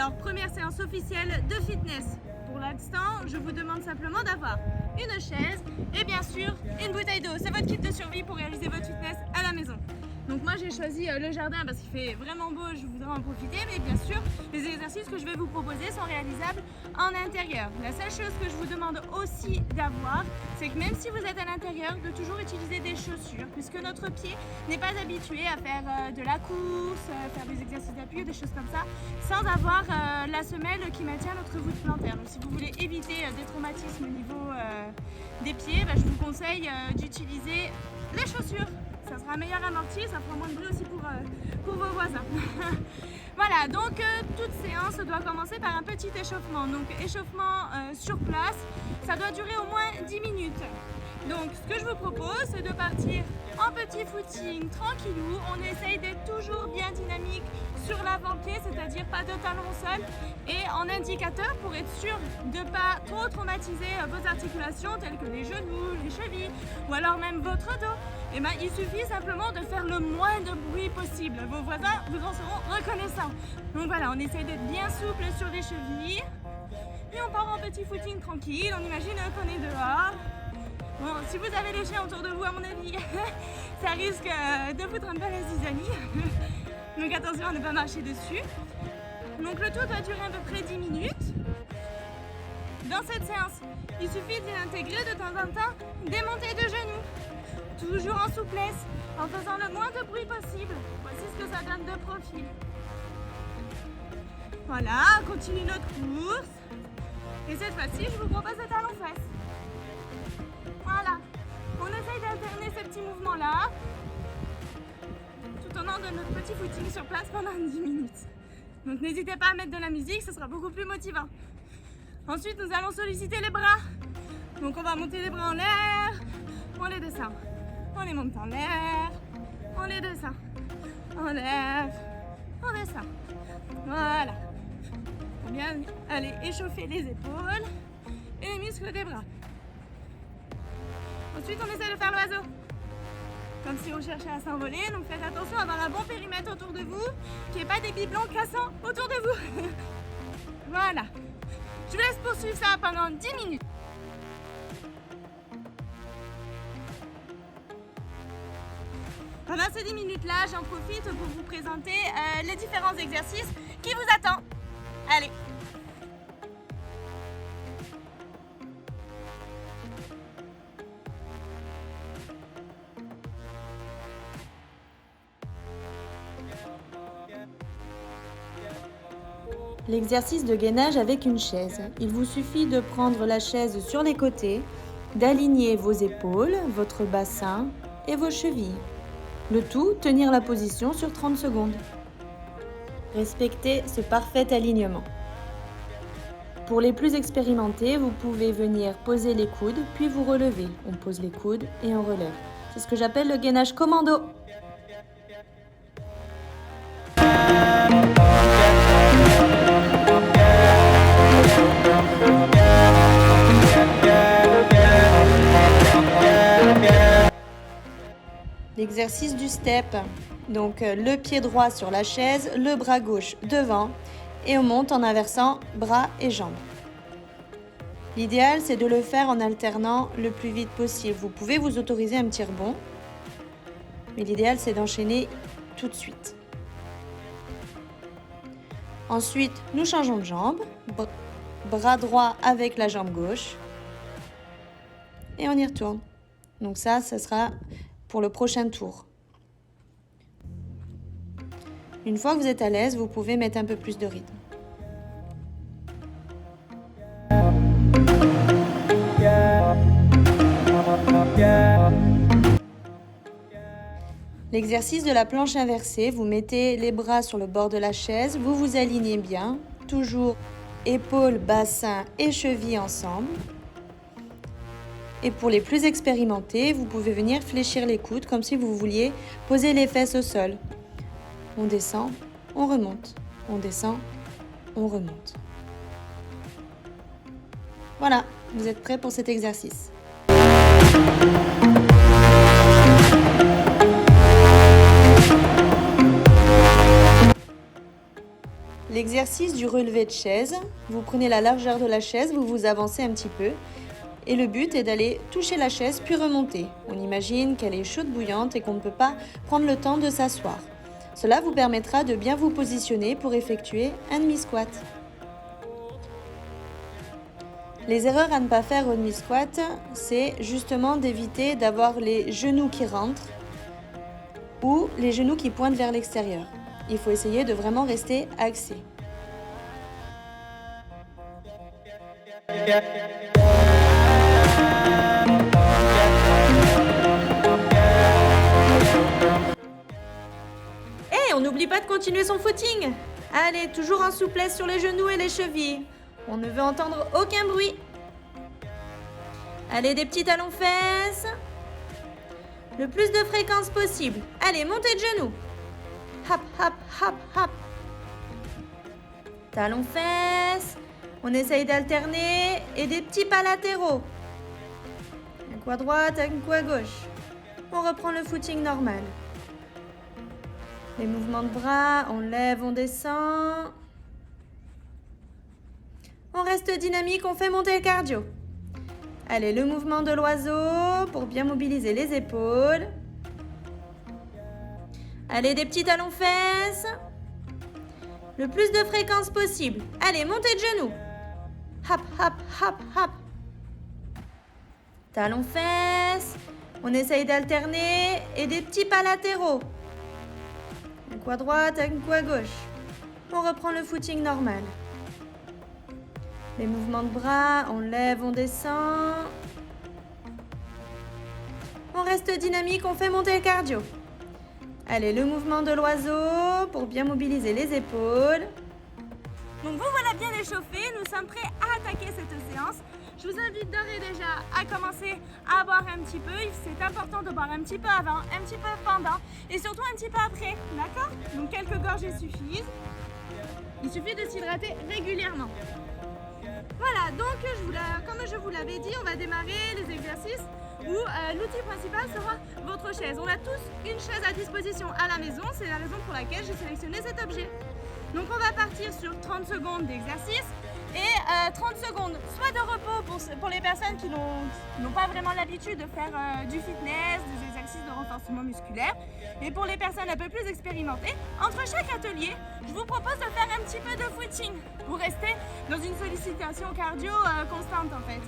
Alors, première séance officielle de fitness. Pour l'instant, je vous demande simplement d'avoir une chaise et bien sûr une bouteille d'eau. C'est votre kit de survie pour réaliser votre fitness à la maison. Donc moi j'ai choisi le jardin parce qu'il fait vraiment beau, je voudrais en profiter, mais bien sûr les exercices que je vais vous proposer sont réalisables en intérieur. La seule chose que je vous demande aussi d'avoir, c'est que même si vous êtes à l'intérieur, de toujours utiliser des chaussures, puisque notre pied n'est pas habitué à faire de la course, faire des exercices d'appui, des choses comme ça, sans avoir la semelle qui maintient notre voûte plantaire. Donc si vous voulez éviter des traumatismes au niveau des pieds, je vous conseille d'utiliser les chaussures. Ça sera un meilleur amorti, ça fera moins de bruit aussi pour vos voisins. Voilà, donc toute séance doit commencer par un petit échauffement. Donc échauffement sur place, ça doit durer au moins 10 minutes. Donc ce que je vous propose, c'est de partir en petit footing, tranquillou. On essaye d'être toujours bien dynamique sur l'avant-pied, c'est-à-dire pas de talons au sol, et en indicateur pour être sûr de ne pas trop traumatiser vos articulations telles que les genoux, les chevilles ou alors même votre dos. Et il suffit simplement de faire le moins de bruit possible. Vos voisins vous en seront reconnaissants. Donc voilà, on essaye d'être bien souple sur les chevilles. Et on part en petit footing tranquille. On imagine qu'on est dehors. Bon, si vous avez les chiens autour de vous, à mon avis, ça risque de foutre un peu la zizanie. Donc attention à ne pas marcher dessus. Donc le tout doit durer à peu près 10 minutes. Dans cette séance, il suffit d'intégrer de temps en temps des montées de genoux. Toujours en souplesse, en faisant le moins de bruit possible. Voici ce que ça donne de profil. Voilà, on continue notre course. Et cette fois-ci, je vous propose des talons-fesses. Voilà, on essaye d'alterner ces petits mouvements-là, tout au long de notre petit footing sur place pendant 10 minutes. Donc n'hésitez pas à mettre de la musique, ce sera beaucoup plus motivant. Ensuite, nous allons solliciter les bras. Donc on va monter les bras en l'air, on les descend. On les monte en l'air, on les descend, on lève, on descend. Voilà. Faut bien aller échauffer les épaules et les muscles des bras. Ensuite, on essaie de faire l'oiseau. Comme si on cherchait à s'envoler, donc faites attention à avoir un bon périmètre autour de vous, qu'il n'y ait pas des biblons cassants autour de vous. Voilà. Je vous laisse poursuivre ça pendant 10 minutes. Pendant ces 10 minutes-là, j'en profite pour vous présenter les différents exercices qui vous attendent. Allez! L'exercice de gainage avec une chaise. Il vous suffit de prendre la chaise sur les côtés, d'aligner vos épaules, votre bassin et vos chevilles. Le tout, tenir la position sur 30 secondes. Respectez ce parfait alignement. Pour les plus expérimentés, vous pouvez venir poser les coudes, puis vous relever. On pose les coudes et on relève. C'est ce que j'appelle le gainage commando. L'exercice du step, donc le pied droit sur la chaise, le bras gauche devant et on monte en inversant bras et jambes. L'idéal c'est de le faire en alternant le plus vite possible. Vous pouvez vous autoriser un petit rebond, mais l'idéal c'est d'enchaîner tout de suite. Ensuite, nous changeons de jambe, bras droit avec la jambe gauche et on y retourne. Donc ça sera pour le prochain tour. Une fois que vous êtes à l'aise, vous pouvez mettre un peu plus de rythme. L'exercice de la planche inversée, vous mettez les bras sur le bord de la chaise, vous vous alignez bien, toujours épaules, bassin et chevilles ensemble. Et pour les plus expérimentés, vous pouvez venir fléchir les coudes comme si vous vouliez poser les fesses au sol. On descend, on remonte. On descend, on remonte. Voilà, vous êtes prêts pour cet exercice. l'exercice du relevé de chaise. Vous prenez la largeur de la chaise, vous vous avancez un petit peu. Et le but est d'aller toucher la chaise puis remonter. On imagine qu'elle est chaude bouillante et qu'on ne peut pas prendre le temps de s'asseoir. Cela vous permettra de bien vous positionner pour effectuer un demi-squat. Les erreurs à ne pas faire au demi-squat, c'est justement d'éviter d'avoir les genoux qui rentrent ou les genoux qui pointent vers l'extérieur. Il faut essayer de vraiment rester axé. On n'oublie pas de continuer son footing. Allez, toujours en souplesse sur les genoux et les chevilles. On ne veut entendre aucun bruit. Allez, des petits talons-fesses. Le plus de fréquence possible. Allez, montez de genoux. Hop, hop, hop, hop. Talons-fesses. On essaye d'alterner et des petits pas latéraux. Un coup à droite, un coup à gauche. On reprend le footing normal. Les mouvements de bras, on lève, on descend. On reste dynamique, on fait monter le cardio. Allez, le mouvement de l'oiseau pour bien mobiliser les épaules. Allez, des petits talons-fesses. Le plus de fréquence possible. Allez, montez de genoux. Hop, hop, hop, hop. Talons-fesses. On essaye d'alterner et des petits pas latéraux. Un coup à droite, un coup à gauche. On reprend le footing normal. Les mouvements de bras, on lève, on descend. On reste dynamique, on fait monter le cardio. Allez, le mouvement de l'oiseau pour bien mobiliser les épaules. Donc vous voilà bien échauffés, nous sommes prêts à attaquer cette séance. Je vous invite d'ores et déjà à commencer à boire un petit peu. C'est important de boire un petit peu avant, un petit peu pendant et surtout un petit peu après, d'accord? Donc quelques gorgées suffisent. Il suffit de s'hydrater régulièrement. Voilà, donc comme je vous l'avais dit, on va démarrer les exercices où l'outil principal sera votre chaise. On a tous une chaise à disposition à la maison, c'est la raison pour laquelle j'ai sélectionné cet objet. Donc on va partir sur 30 secondes d'exercice et 30 secondes soit de repos pour les personnes qui n'ont pas vraiment l'habitude de faire du fitness, des exercices de renforcement musculaire. Et pour les personnes un peu plus expérimentées, entre chaque atelier, je vous propose de faire un petit peu de footing pour rester dans une sollicitation cardio constante en fait.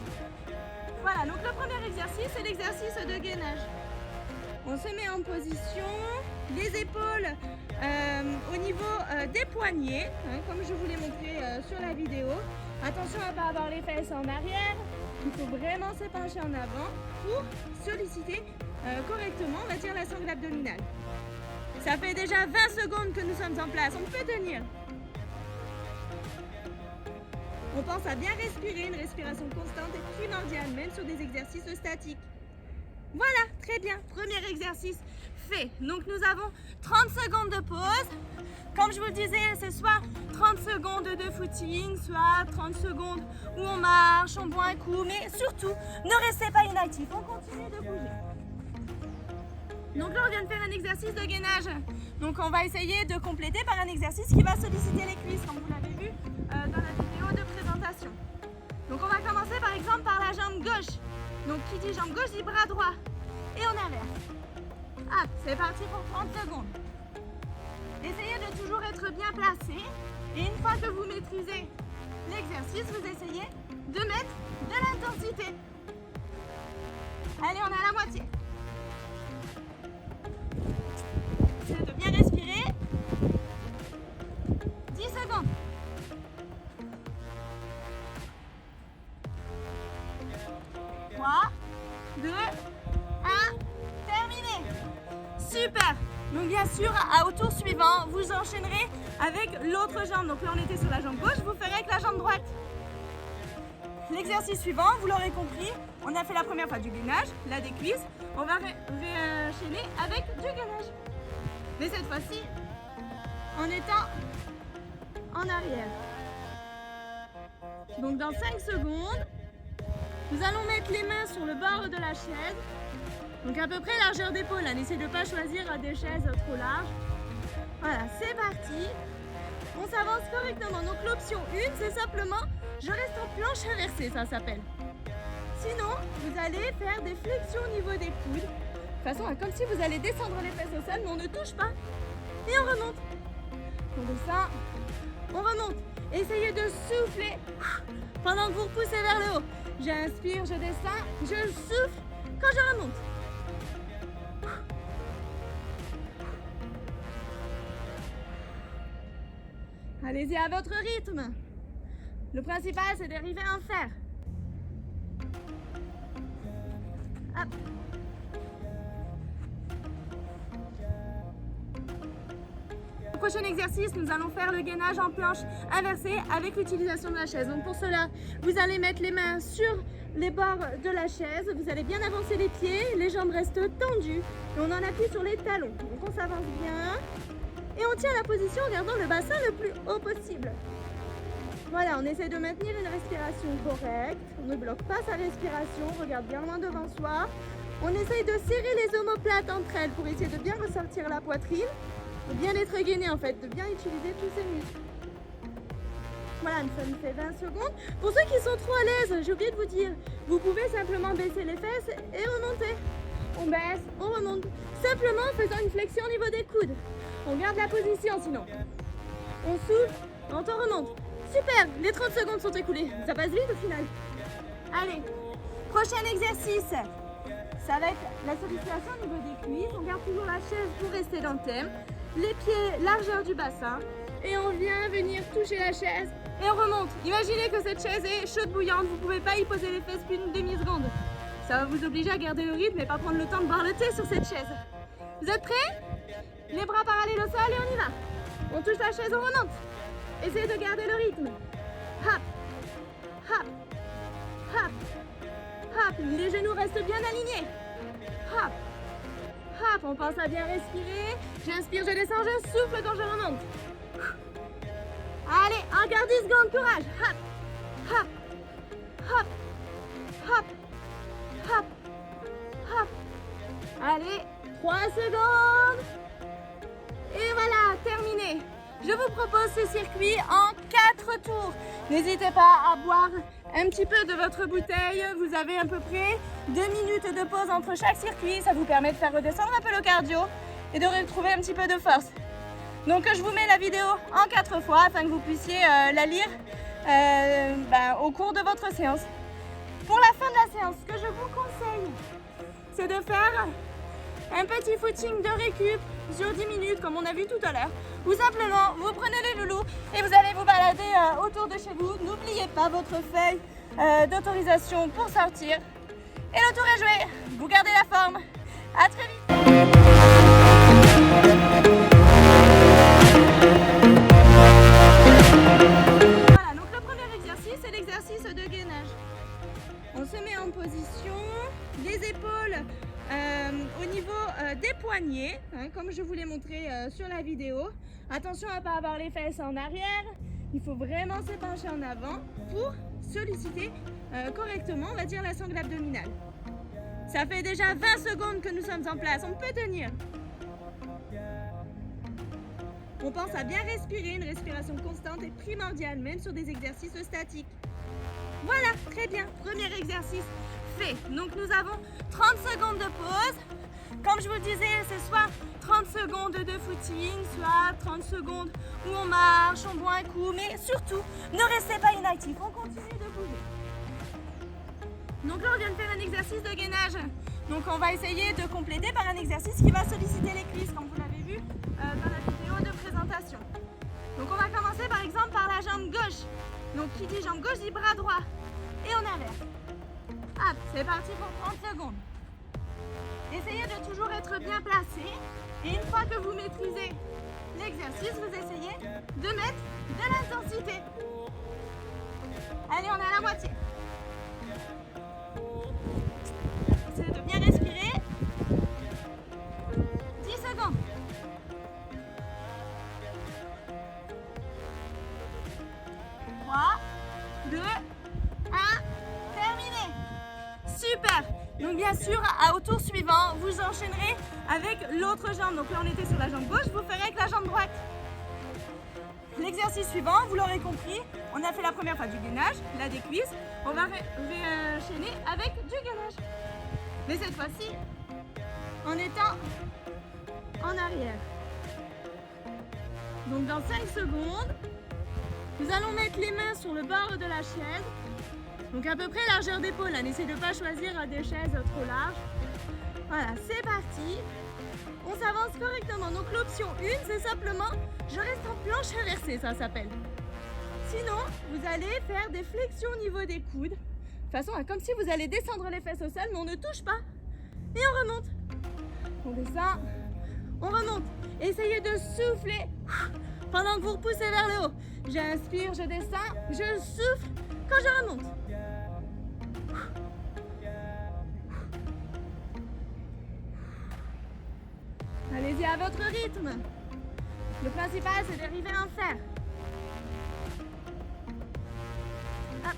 Voilà, donc le premier exercice, c'est l'exercice de gainage. On se met en position, les épaules au niveau des poignets, comme je vous l'ai montré sur la vidéo. Attention à ne pas avoir les fesses en arrière, il faut vraiment se pencher en avant pour solliciter correctement, on va dire, la sangle abdominale. Ça fait déjà 20 secondes que nous sommes en place, on peut tenir. On pense à bien respirer, une respiration constante est primordiale, même sur des exercices statiques. Voilà, très bien, premier exercice fait. Donc nous avons 30 secondes de pause. Comme je vous le disais, c'est soit 30 secondes de footing, soit 30 secondes où on marche, on boit un coup, mais surtout, ne restez pas inactif, on continue de bouger. Donc là, on vient de faire un exercice de gainage. Donc on va essayer de compléter par un exercice qui va solliciter les cuisses, comme vous l'avez vu dans la vidéo de présentation. Donc on va commencer par exemple par la jambe gauche. Donc qui dit jambe gauche dit bras droit. Et on inverse. Hop, c'est parti pour 30 secondes. Essayez de toujours être bien placé. Et une fois que vous maîtrisez l'exercice, vous essayez de mettre de l'intensité. Allez, on est à la moitié. C'est de bien respirer. 10 secondes. 3, 2, 1, terminé. Super. Donc bien sûr, au tour suivant, vous enchaînerez avec l'autre jambe. Donc là, on était sur la jambe gauche, vous ferez avec la jambe droite. L'exercice suivant, vous l'aurez compris, on a fait la première fois du gainage, là des cuisses. On va enchaîner avec du gainage. Mais cette fois-ci, en étant en arrière. Donc dans 5 secondes, nous allons mettre les mains sur le bord de la chaise. Donc à peu près largeur d'épaule, n'essayez de ne pas choisir des chaises trop larges. Voilà, c'est parti. On s'avance correctement. Donc l'option 1, c'est simplement, je reste en planche inversée, ça s'appelle. Sinon, vous allez faire des flexions au niveau des coudes. De toute façon, comme si vous allez descendre les fesses au sol, mais on ne touche pas. Et on remonte. On descend, on remonte. Essayez de souffler pendant que vous repoussez vers le haut. J'inspire, je descends, je souffle quand je remonte. Allez-y à votre rythme. Le principal, c'est d'arriver à en faire. Hop. Prochain exercice, nous allons faire le gainage en planche inversée avec l'utilisation de la chaise. Donc pour cela, vous allez mettre les mains sur les bords de la chaise, vous allez bien avancer les pieds, les jambes restent tendues et on en appuie sur les talons. Donc on s'avance bien et on tient la position en gardant le bassin le plus haut possible. Voilà, on essaie de maintenir une respiration correcte, on ne bloque pas sa respiration, on regarde bien loin devant soi. On essaye de serrer les omoplates entre elles pour essayer de bien ressortir la poitrine. De bien être gainé en fait, de bien utiliser tous ces muscles. Voilà, ça nous fait 20 secondes. Pour ceux qui sont trop à l'aise, j'ai oublié de vous dire, vous pouvez simplement baisser les fesses et remonter. On baisse, on remonte. Simplement en faisant une flexion au niveau des coudes. On garde la position sinon. On souffle, on remonte. Super, les 30 secondes sont écoulées. Ça passe vite au final. Allez, prochain exercice. Ça va être la sollicitation au niveau des cuisses. On garde toujours la chaise pour rester dans le thème. Les pieds, largeur du bassin. Et on vient venir toucher la chaise et on remonte. Imaginez que cette chaise est chaude bouillante. Vous ne pouvez pas y poser les fesses plus d'une demi-seconde. Ça va vous obliger à garder le rythme et pas prendre le temps de boire le thé sur cette chaise. Vous êtes prêts? Les bras parallèles au sol et on y va. On touche la chaise, on remonte. Essayez de garder le rythme. Hop, hop, hop, hop. Les genoux restent bien alignés. Hop. Hop, on pense à bien respirer. J'inspire, je descends, je souffle quand je remonte. Allez, encore 10 secondes, courage. Hop, hop, hop, hop, hop, hop. Allez, 3 secondes. Et voilà, terminé. Je vous propose ce circuit en 4 tours. N'hésitez pas à boire un petit peu de votre bouteille. Vous avez à peu près 2 minutes de pause entre chaque circuit. Ça vous permet de faire redescendre un peu le cardio et de retrouver un petit peu de force. Donc je vous mets la vidéo en 4 fois afin que vous puissiez la lire au cours de votre séance. Pour la fin de la séance, ce que je vous conseille, c'est de faire un petit footing de récup sur 10 minutes comme on a vu tout à l'heure. Ou simplement, vous prenez les loulous et vous allez vous balader autour de chez vous. N'oubliez pas votre feuille d'autorisation pour sortir. Et le tour est joué. Vous gardez la forme. À très vite. Voilà, donc le premier exercice, c'est l'exercice de gainage. On se met en position, les épaules au niveau des poignets, comme je vous l'ai montré sur la vidéo. Attention à ne pas avoir les fesses en arrière, il faut vraiment se pencher en avant pour solliciter correctement, on va dire, la sangle abdominale. Ça fait déjà 20 secondes que nous sommes en place, on peut tenir. On pense à bien respirer, une respiration constante est primordiale, même sur des exercices statiques. Voilà, très bien, premier exercice fait. Donc nous avons 30 secondes de pause. Comme je vous le disais, c'est soit 30 secondes de footing, soit 30 secondes où on marche, on boit un coup, mais surtout, ne restez pas inactif, on continue de bouger. Donc là, on vient de faire un exercice de gainage. Donc on va essayer de compléter par un exercice qui va solliciter les cuisses, comme vous l'avez vu dans la vidéo de présentation. Donc on va commencer par exemple par la jambe gauche. Donc qui dit jambe gauche dit bras droit. Et on inverse. Hop, c'est parti pour 30 secondes. Essayez de toujours être bien placé. Et une fois que vous maîtrisez l'exercice, vous essayez de mettre de l'intensité. Allez, on est à la moitié. Essayez de bien respirer. 10 secondes. 3, 2, 1, terminé. Super. Donc bien sûr, au tour suivant, vous enchaînerez avec l'autre jambe. Donc là, on était sur la jambe gauche, vous ferez avec la jambe droite. L'exercice Exercice suivant, vous l'aurez compris, on a fait la première fois du gainage, là des cuisses, on va réenchaîner avec du gainage. Mais cette fois-ci, en étant en arrière. Donc dans 5 secondes, nous allons mettre les mains sur le bord de la chaise. Donc à peu près largeur d'épaule, n'essayez de ne pas choisir des chaises trop larges. Voilà, c'est parti. On s'avance correctement. Donc l'option 1, c'est simplement, je reste en planche inversée, ça s'appelle. Sinon, vous allez faire des flexions au niveau des coudes. De façon, comme si vous allez descendre les fesses au sol, mais on ne touche pas. Et on remonte. On descend, on remonte. Essayez de souffler pendant que vous repoussez vers le haut. J'inspire, je descends, je souffle quand je remonte. Allez-y à votre rythme. Le principal, c'est d'arriver à en faire. Hop.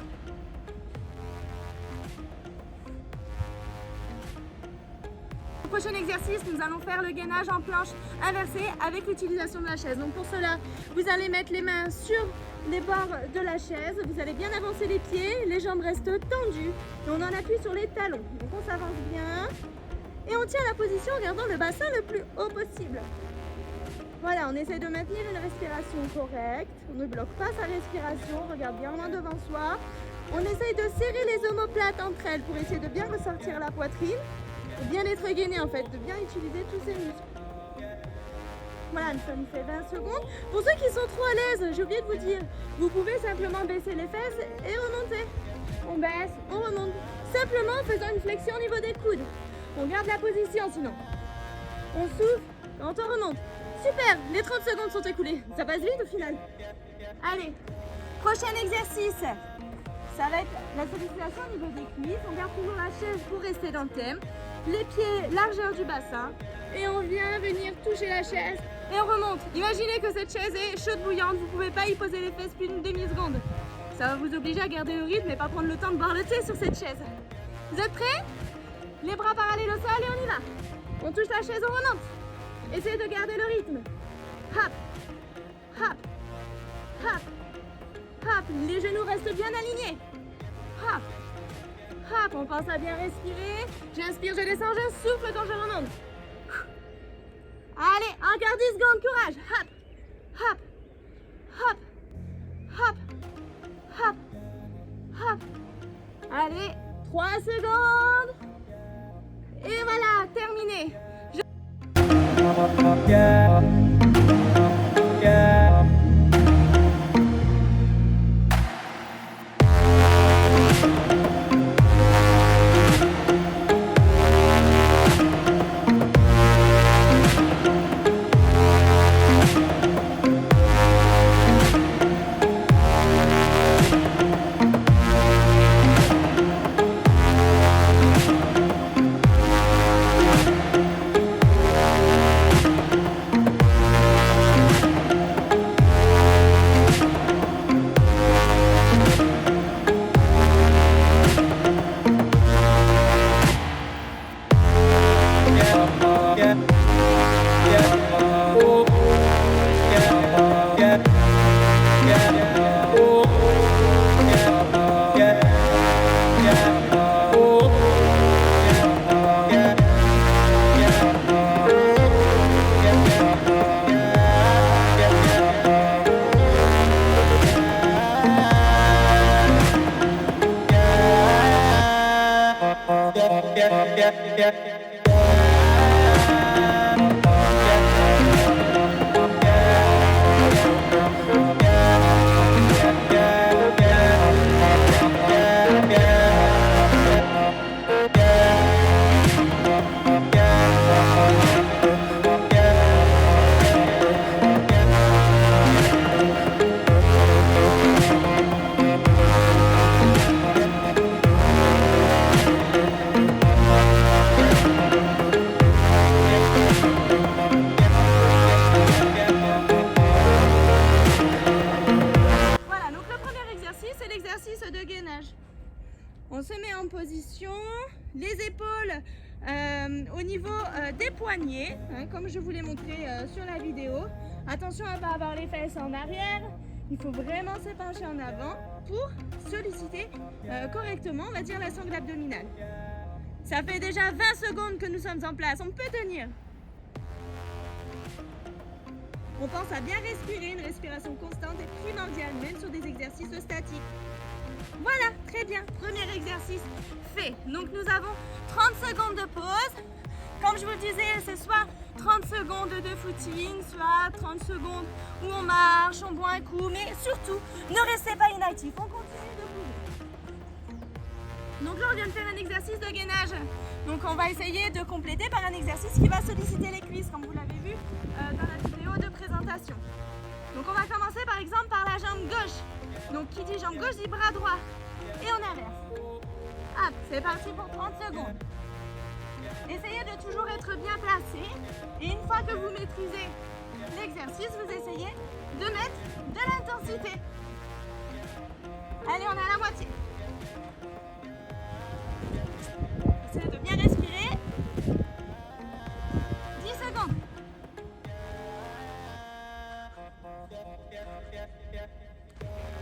Au prochain exercice, nous allons faire le gainage en planche inversée avec l'utilisation de la chaise. Donc pour cela, vous allez mettre les mains sur les bords de la chaise. Vous allez bien avancer les pieds, les jambes restent tendues et on en appuie sur les talons. Donc on s'avance bien. Et on tient la position en gardant le bassin le plus haut possible. Voilà, on essaie de maintenir une respiration correcte. On ne bloque pas sa respiration, on regarde bien loin devant soi. On essaye de serrer les omoplates entre elles pour essayer de bien ressortir la poitrine. De bien être gainé en fait, de bien utiliser tous ces muscles. Voilà, ça nous fait 20 secondes. Pour ceux qui sont trop à l'aise, j'ai oublié de vous dire, vous pouvez simplement baisser les fesses et remonter. On baisse, on remonte. Simplement en faisant une flexion au niveau des coudes. On garde la position sinon. On souffle quand on remonte. Super, les 30 secondes sont écoulées. Ça passe vite au final. Allez, prochain exercice. Ça va être la sollicitation au niveau des cuisses. On garde toujours la chaise pour rester dans le thème. Les pieds, largeur du bassin. Et on vient venir toucher la chaise. Et on remonte. Imaginez que cette chaise est chaude bouillante. Vous ne pouvez pas y poser les fesses plus d'une demi-seconde. Ça va vous obliger à garder le rythme et pas prendre le temps de boire le thé sur cette chaise. Vous êtes prêts? Les bras parallèles au sol et on y va. On touche la chaise, on remonte. Essayez de garder le rythme. Hop, hop, hop, hop. Les genoux restent bien alignés. Hop, hop. On pense à bien respirer. J'inspire, je descends, je souffle quand je remonte. Allez, encore 10 secondes, courage. Hop, hop, hop, hop, hop, hop. Allez, 3 secondes. Et voilà, terminé. On se met en position, les épaules au niveau des poignets, hein, comme je vous l'ai montré sur la vidéo. Attention à ne pas avoir les fesses en arrière, Il faut vraiment se pencher en avant pour solliciter correctement, on va dire, la sangle abdominale. Ça fait déjà 20 secondes que nous sommes en place, on peut tenir. On pense à bien respirer, une respiration constante est primordiale, même sur des exercices statiques. Voilà, très bien, premier exercice fait. Donc nous avons 30 secondes de pause. Comme je vous le disais, c'est soit 30 secondes de footing, soit 30 secondes où on marche, on boit un coup, mais surtout, ne restez pas inactif, on continue de bouger. Donc là, on vient de faire un exercice de gainage. Donc on va essayer de compléter par un exercice qui va solliciter les cuisses, comme vous l'avez vu dans la vidéo de présentation. Donc on va commencer par exemple par la jambe gauche. Donc qui dit jambe gauche dit bras droit. Et on inverse. Hop, c'est parti pour 30 secondes. Essayez de toujours être bien placé. Et une fois que vous maîtrisez l'exercice, vous essayez de mettre de l'intensité. Allez, on est à la moitié. Essayez de bien respirer. 10 secondes.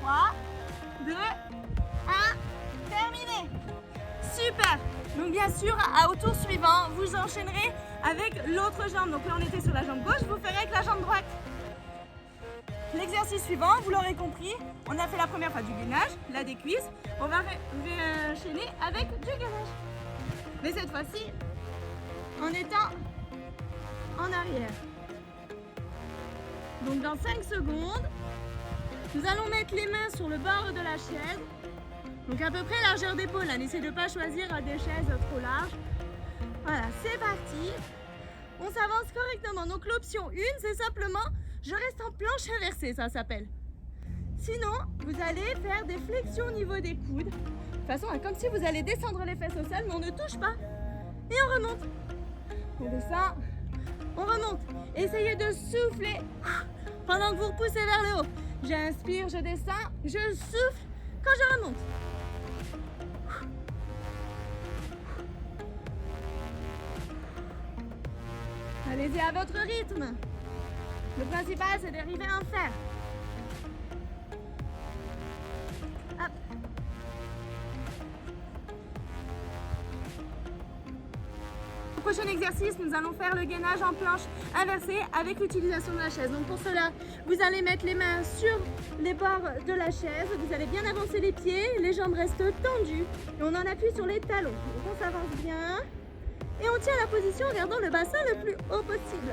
3, 2, 1, terminé. Super. Donc bien sûr, au tour suivant, vous enchaînerez avec l'autre jambe. Donc là, on était sur la jambe gauche, vous ferez avec la jambe droite. L'exercice suivant, vous l'aurez compris, on a fait la première fois du gainage, là des cuisses. On va enchaîner avec du gainage. Mais cette fois-ci, en étant en arrière. Donc dans 5 secondes, nous allons mettre les mains sur le bord de la chaise. Donc à peu près largeur d'épaule, n'essayez de ne pas choisir des chaises trop larges. Voilà, c'est parti. On s'avance correctement. Donc l'option 1, c'est simplement, je reste en planche inversée, ça s'appelle. Sinon, vous allez faire des flexions au niveau des coudes. De toute façon, comme si vous allez descendre les fesses au sol, mais on ne touche pas. Et on remonte. On descend, on remonte. Essayez de souffler pendant que vous repoussez vers le haut. J'inspire, je descends, je souffle quand je remonte. Allez-y à votre rythme. Le principal, c'est d'arriver à en faire. Hop. Au prochain exercice, nous allons faire le gainage en planche inversée avec l'utilisation de la chaise. Donc pour cela, vous allez mettre les mains sur les bords de la chaise. Vous allez bien avancer les pieds, les jambes restent tendues et on en appuie sur les talons. Donc on s'avance bien. Et on tient la position en gardant le bassin le plus haut possible.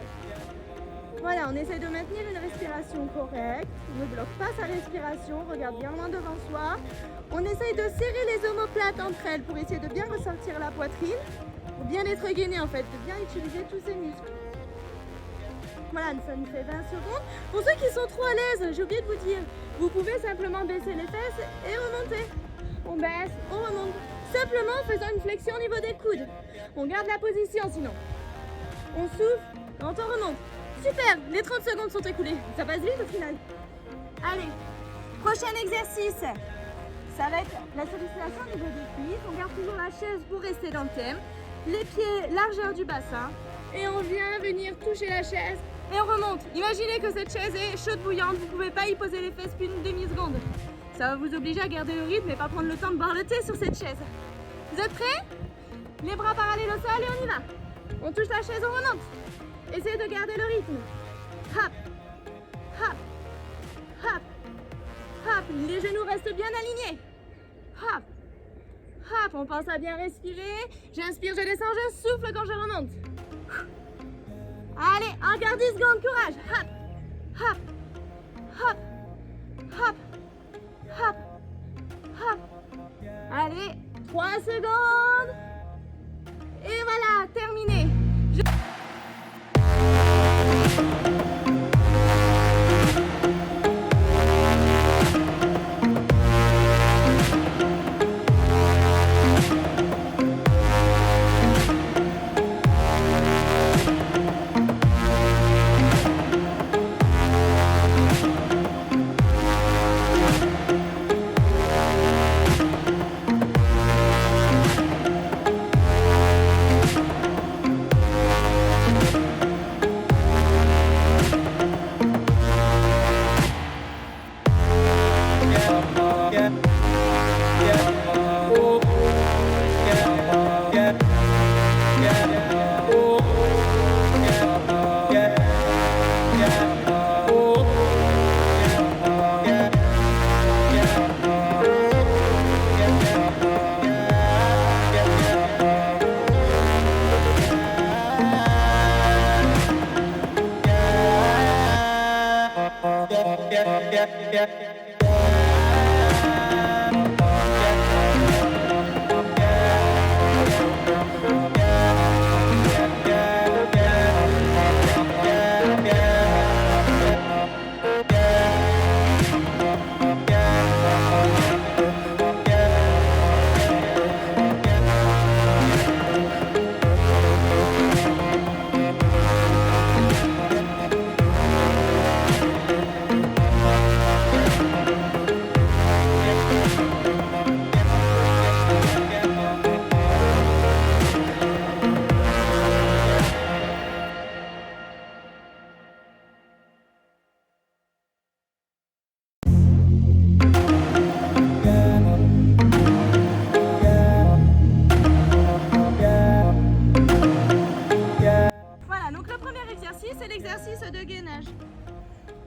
Voilà, on essaie de maintenir une respiration correcte. On ne bloque pas sa respiration, on regarde bien loin devant soi. On essaye de serrer les omoplates entre elles pour essayer de bien ressortir la poitrine. Pour bien être gainé en fait, de bien utiliser tous ces muscles. Voilà, ça nous fait 20 secondes. Pour ceux qui sont trop à l'aise, j'ai oublié de vous dire, vous pouvez simplement baisser les fesses et remonter. On baisse, on remonte. Simplement en faisant une flexion au niveau des coudes. On garde la position sinon. On souffle quand on remonte. Super, les 30 secondes sont écoulées. Ça passe vite au final. Allez, prochain exercice. Ça va être la sollicitation au niveau des cuisses. On garde toujours la chaise pour rester dans le thème. Les pieds, largeur du bassin. Et on vient venir toucher la chaise et on remonte. Imaginez que cette chaise est chaude bouillante. Vous ne pouvez pas y poser les fesses plus d'une demi-seconde. Ça va vous obliger à garder le rythme et pas prendre le temps de boire le thé sur cette chaise. Vous êtes prêts? Les bras parallèles au sol et on y va. On touche la chaise, on remonte. Essayez de garder le rythme. Hop, hop, hop, hop. Les genoux restent bien alignés. Hop, hop. On pense à bien respirer. J'inspire, je descends, je souffle quand je remonte. Allez, encore 10 secondes, courage. Hop, hop, hop, hop, hop, hop. Allez, 3 secondes. Et voilà, terminé.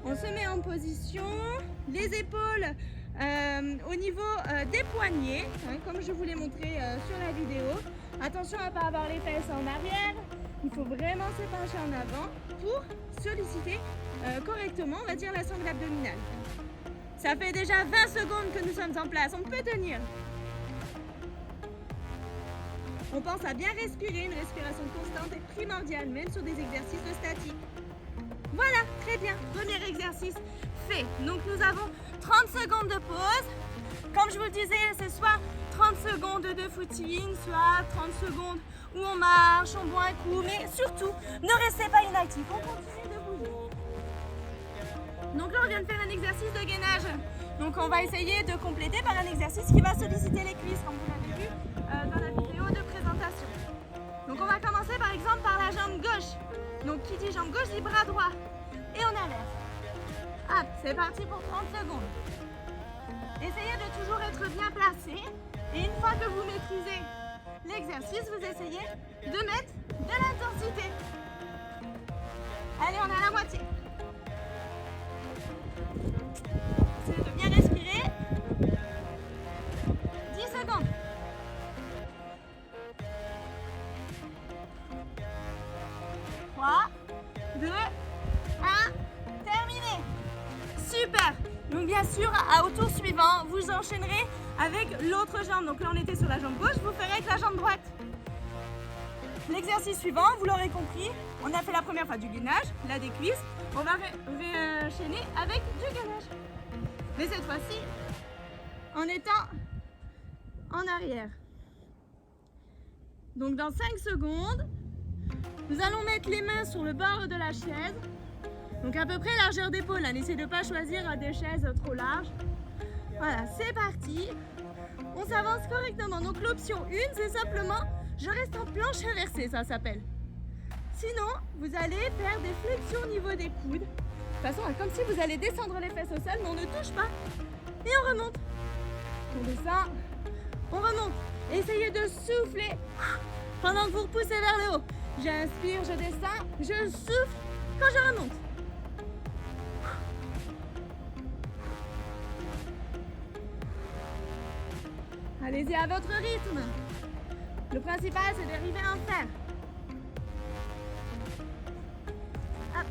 On se met en position, les épaules au niveau des poignets, hein, comme je vous l'ai montré sur la vidéo. Attention à ne pas avoir les fesses en arrière, il faut vraiment se pencher en avant pour solliciter correctement, on va dire, la sangle abdominale. Ça fait déjà 20 secondes que nous sommes en place, on peut tenir. On pense à bien respirer, une respiration constante est primordiale, même sur des exercices de statique. Voilà, très bien, premier exercice fait. Donc nous avons 30 secondes de pause. Comme je vous le disais, c'est soit 30 secondes de footing, soit 30 secondes où on marche, on boit un coup, mais surtout, ne restez pas inactif, on continue de bouger. Donc là, on vient de faire un exercice de gainage. Donc on va essayer de compléter par un exercice qui va solliciter les cuisses, comme vous l'avez vu dans la vidéo de présentation. Donc on va commencer par exemple par la jambe gauche. Donc qui dit jambe gauche dit bras droit. Et on inverse. Hop, c'est parti pour 30 secondes. Essayez de toujours être bien placé. Et une fois que vous maîtrisez l'exercice, vous essayez de mettre de l'intensité. Allez, on est à la moitié. Essayez de bien respirer. 10 secondes. 3, 2, 1, terminé. Super. Donc bien sûr, au tour suivant, vous enchaînerez avec l'autre jambe. Donc là, on était sur la jambe gauche, vous ferez avec la jambe droite. L'exercice suivant, vous l'aurez compris, on a fait la première fois du gainage, là des cuisses. On va réenchaîner avec du gainage. Mais cette fois-ci, en étant en arrière. Donc dans 5 secondes, nous allons mettre les mains sur le bord de la chaise. Donc à peu près largeur d'épaule, n'essayez de ne pas choisir des chaises trop larges. Voilà, c'est parti. On s'avance correctement. Donc l'option 1, c'est simplement, je reste en planche inversée, ça s'appelle. Sinon, vous allez faire des flexions au niveau des coudes. De toute façon, comme si vous allez descendre les fesses au sol, mais on ne touche pas. Et on remonte. On descend, on remonte. Essayez de souffler pendant que vous repoussez vers le haut. J'inspire, je descends, je souffle quand je remonte. Allez-y à votre rythme. Le principal, c'est d'arriver à en faire. Hop.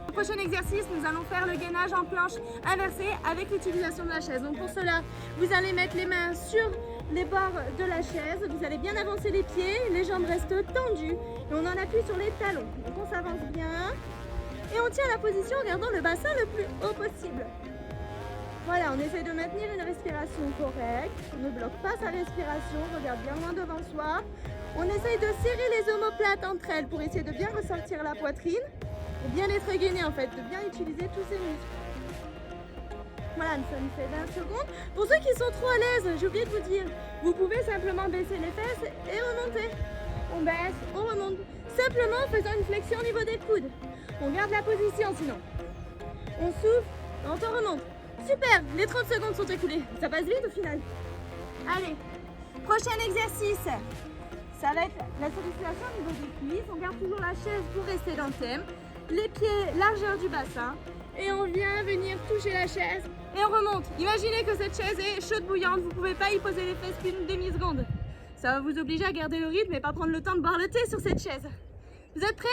Au prochain exercice, nous allons faire le gainage en planche inversée avec l'utilisation de la chaise. Donc pour cela, vous allez mettre les mains sur les bords de la chaise. Vous allez bien avancer les pieds, les jambes restent tendues et on en appuie sur les talons. Donc on s'avance bien. Et on tient la position en gardant le bassin le plus haut possible. Voilà, on essaie de maintenir une respiration correcte. On ne bloque pas sa respiration, on regarde bien loin devant soi. On essaye de serrer les omoplates entre elles pour essayer de bien ressortir la poitrine. Et bien être gainé en fait, de bien utiliser tous ces muscles. Voilà, ça nous fait 20 secondes. Pour ceux qui sont trop à l'aise, j'ai oublié de vous dire, vous pouvez simplement baisser les fesses et remonter. On baisse, on remonte. Simplement en faisant une flexion au niveau des coudes. On garde la position sinon. On souffle, on remonte. Super, les 30 secondes sont écoulées. Ça passe vite au final. Allez, prochain exercice. Ça va être la sollicitation au niveau des cuisses. On garde toujours la chaise pour rester dans le thème. Les pieds, largeur du bassin. Et on vient venir toucher la chaise. Et on remonte. Imaginez que cette chaise est chaude bouillante. Vous ne pouvez pas y poser les fesses plus d'une demi-seconde. Ça va vous obliger à garder le rythme et pas prendre le temps de boire le thé sur cette chaise. Vous êtes prêts?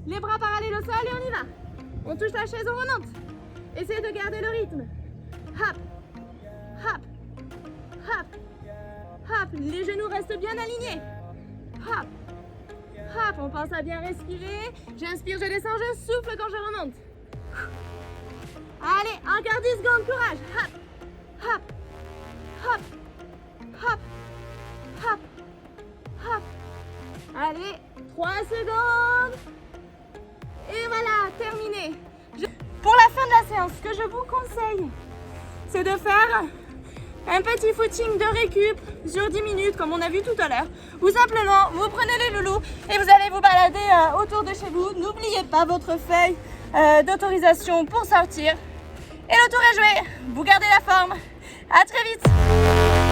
Les bras parallèles au sol et on y va. On touche la chaise, on remonte. Essayez de garder le rythme. Hop, hop, hop, hop. Les genoux restent bien alignés. Hop, hop. On pense à bien respirer. J'inspire, je descends, je souffle quand je remonte. Allez, encore 10 secondes, courage. Hop, hop, hop, hop, hop, hop. Allez, 3 secondes. Et voilà, terminé. Pour la fin de la séance, ce que je vous conseille, c'est de faire un petit footing de récup sur 10 minutes, comme on a vu tout à l'heure. Ou simplement, vous prenez les loulous et vous allez vous balader autour de chez vous. N'oubliez pas votre feuille d'autorisation pour sortir. Et le tour est joué. Vous gardez la forme. À très vite.